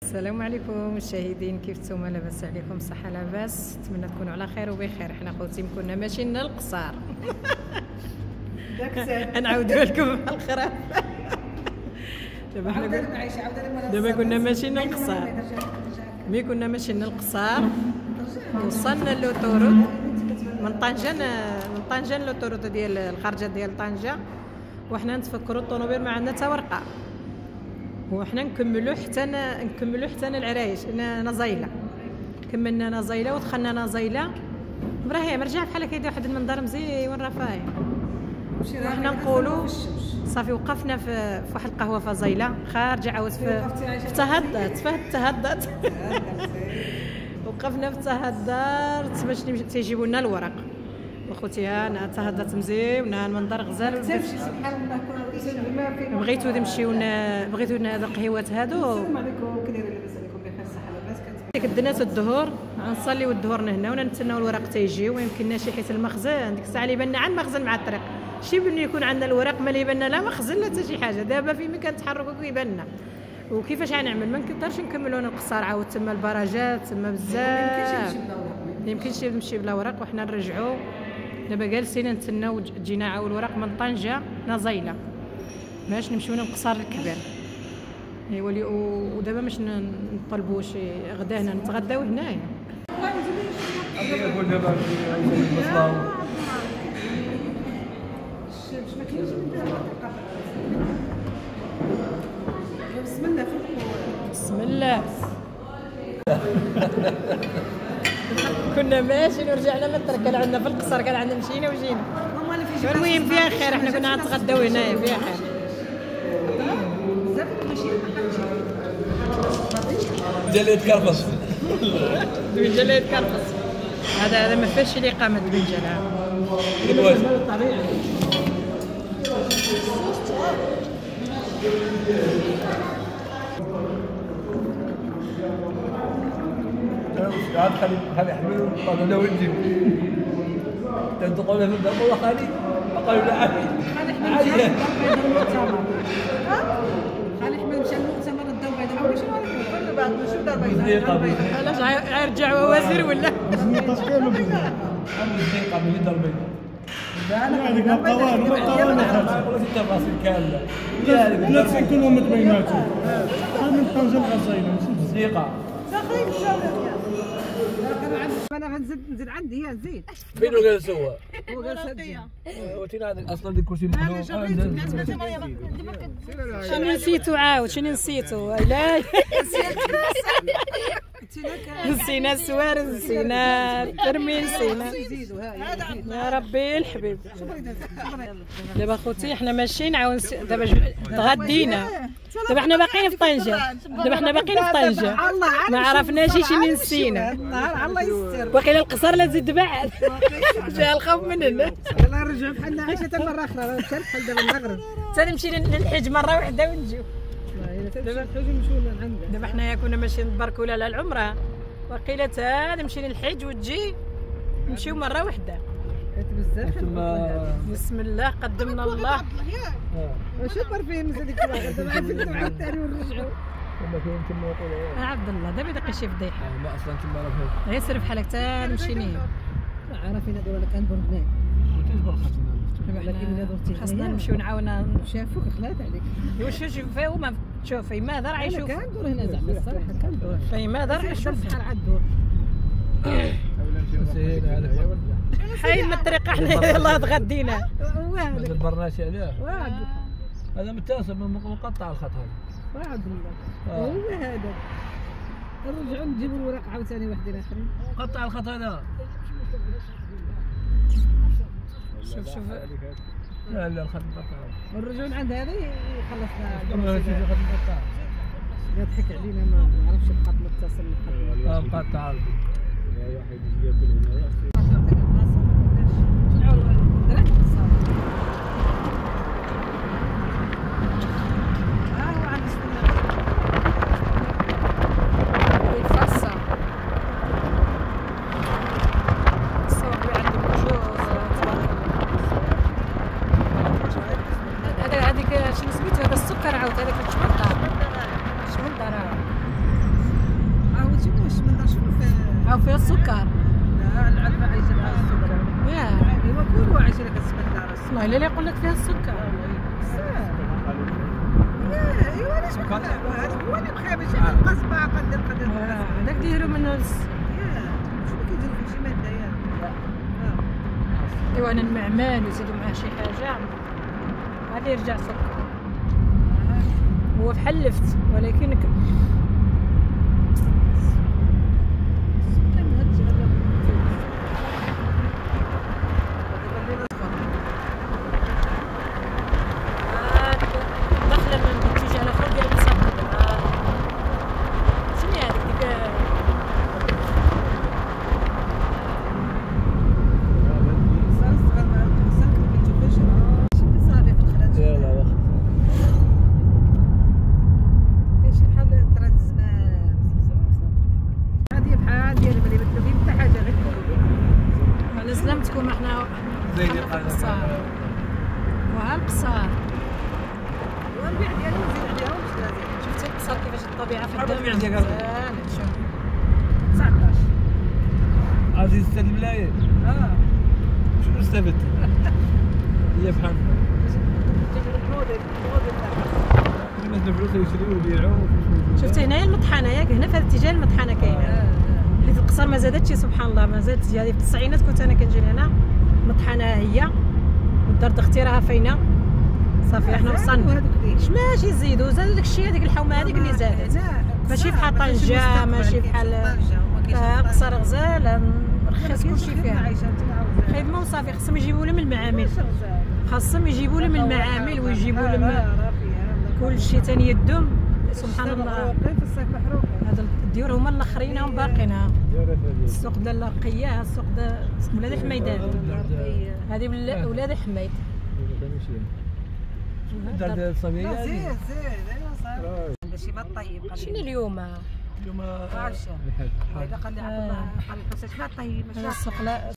السلام عليكم مشاهدين، كيف نتوما؟ لاباس عليكم؟ صحه لاباس؟ نتمنى تكونوا على خير وبخير. حنا خوتي كنا ماشيين للقصار نعاودوا لكم بحال الخراف. دابا كنا ماشيين للقصار، مي كنا ماشيين للقصار وصلنا لوطورود من طنجة لوطورود ديال الخارجه ديال طنجة، وحنا نتفكروا الطوموبيل ما عندنا حتى ورقه، وحنا نكملوا حتى العرايش. نزيله كملنا نزيله ودخلنا نزيله، ابراهيم رجع بحال كيدير واحد المنظر مزيون رفاهي. وحنا نقولوا صافي وقفنا في واحد القهوه في زيله خارجه، عاود في تهدت وقفنا في تهدرت باش تيجيبوا لنا الورق. وخوتي انا تهدت مزيون، المنظر غزال. بغيتو هاد القهيوات هادو كدنا الظهور غنصليو الظهور هنا ونتسناو الورق تيجيو. ما يمكنناش حيت المخزن ديك الساعه اللي بان عن المخزن مع الطريق، شي بلي يكون عندنا الورق ما اللي بان لا مخزن لا حتى شي حاجه. دابا فين ما كنتحركوا كيبان لنا. وكيفاش غنعمل؟ ما نقدرش نكملوا القصار، عاود تما البراجات تما بزاف، ما يمكنش نمشي بلا ورق. وحنا نرجعوا دابا جالسين نتسناو تجينا عاود الورق من طنجة نزيله باش نمشيو للقصار الكبير. ايوا ودابا باش نطلبوا شي غدا هنا نتغداو هنايا. بسم الله كنا ماشيين ورجعنا من الطريق، كان عندنا في القصر، كان عندنا مشينا وجينا. المهم فيها خير، احنا كنا غنتغداو هنايا فيها خير. جليد كرفس جليد كرفس هذا ما فيهش الاقامه بالجلال. عاد خلي يحملوا طلعوا ونجيب تنطقوا له في الدم. والله خالي قالوا لا عادي خالي احمد مشى المؤتمر الدم بيضاء ولا شنو كل بعض شو دار بيضاء. علاش غيرجعوا وزير ولا التصقير من الدقيقه من الدار البيضاء. هذيك القوانين والله في التفاصيل كامله لا كلهم متبيناتهم. من طنجة لغزيلة دقيقه انا غنزيد عندي نزيد. فين قال سوا؟ هو قال سجل. وتينا اصلا ديك الكرسي مخلوع. شنو نسيتو عاود؟ شنو نسيتو؟ لا نسينا السوار، نسينا الترمي، نسينا يا ربي الحبيب. دابا خوتي حنا ماشيين عاود دابا تغدينا. دابا حنا باقيين في طنجة، ما عرفناش شنو نسينا. الله يستر. باقيين القصر لا تزيد بعد جا الخوف مننا. يلاه نرجعوا بحالنا عيشه مره اخرى بحال دابا المغرب حتى نمشي للحج مره واحده ونجيو. دابا نحوجوا نمشيو لعندنا. دابا حنايا كنا ماشيين نباركوا لها العمره، وقيله تا نمشي للحج وتجي نمشيو مره واحده. حيت بزاف بسم الله قدمنا الله. واش البرفيم هذيك دابا عاود ثاني ونرجعوا. عبد الله دابا دقي شي فضيحه. ما اصلا تما راه غير سير بحالك تا نمشي نيه. عارفين هذول اللي كندور هنايا. خاصنا نمشيو نعاونوا. شافوك خلات عليك. واش فيهم ما تشوفي ماذا راه يشوف. كندور هنا زعما الصراحه كندور. في ماذا راه يشوف بحال عاد الدور. حي من الطريق حنا يلاه تغدينا. هذا البرناشي عليه هذا متاسب من مقطع الخط هذا. واحد الله هو هذا. نرجعوا نجيبوا الورق عاوتاني وحدين اخرين. قطع الخط هذا. شوف لا الخط مقطع. نرجعوا عند هذا يخلصنا. الخط مقطع. يضحك علينا ما نعرفش الخط متصل. مقطع. هذيك شنو سميتو هذا السكر عاود هذاك الشمندر. ها فيها السكر. لا العلبة عايشة مع السكر. ياه ايوا كلوا عايشة لك السبت على السكر. والله الا يقول لك فيها السكر. ايوا علاش ما كنلعبوا هذا هو اللي بخير باش نلقى صباع قدر هذاك ديروا منه شنو كيديروا في شي مادة ياك. ايوا انا المعمال ويزيدوا معاه شي حاجه غادي يرجع سكر. هو بحال لفت ولكن داخله من الاتجاه الاخر ديال المسافه. شنو هي هذيك انا سلمتكم احنا القصار وها القصار. والبيع ديالو نزيد عليها واش لازم. شفتي القصار كيفاش الطبيعه في الدم مزيان. شوف 19 عزيز ستة الملايين. شنو استفدت؟ هي بحال تجرب موديل الناس الفلوس يشريو ويبيعوا. شفتي هنايا المطحنه ياك هنا في هذا الاتجاه المطحنه كاينه. حيت القصر ما زادتش سبحان الله ما زادت. هذه في التسعينات كنت انا كنجي هنا مطحنه هي والدار اختي راها فاينه صافي احنا وصلنا. ماشي يزيدوا زادوا داك الشيء هذيك الحومه هذيك اللي زادت ماشي بحال طنجه ماشي بحال القصر غزال رخيص كلشي فيها خدمه وصافي. خصهم يجيبوا لهم من المعامل خاصهم يجيبوا لهم المعامل ويجيبوا لهم كلشي ثاني يدهم سبحان الله. في الصيف محروقين. هذا الديور هما الاخرين هم باقيين. السوق ديال الرقيه السوق ولاد حميدان هذه ولاد حميد. الدار ديال الصبيه زيد ايوا صافي. هذا شي ما طيب. شنو اليوم؟ اليوم عاشا هذا قال لي عبد الله قال الحسن ما طيب السوق لا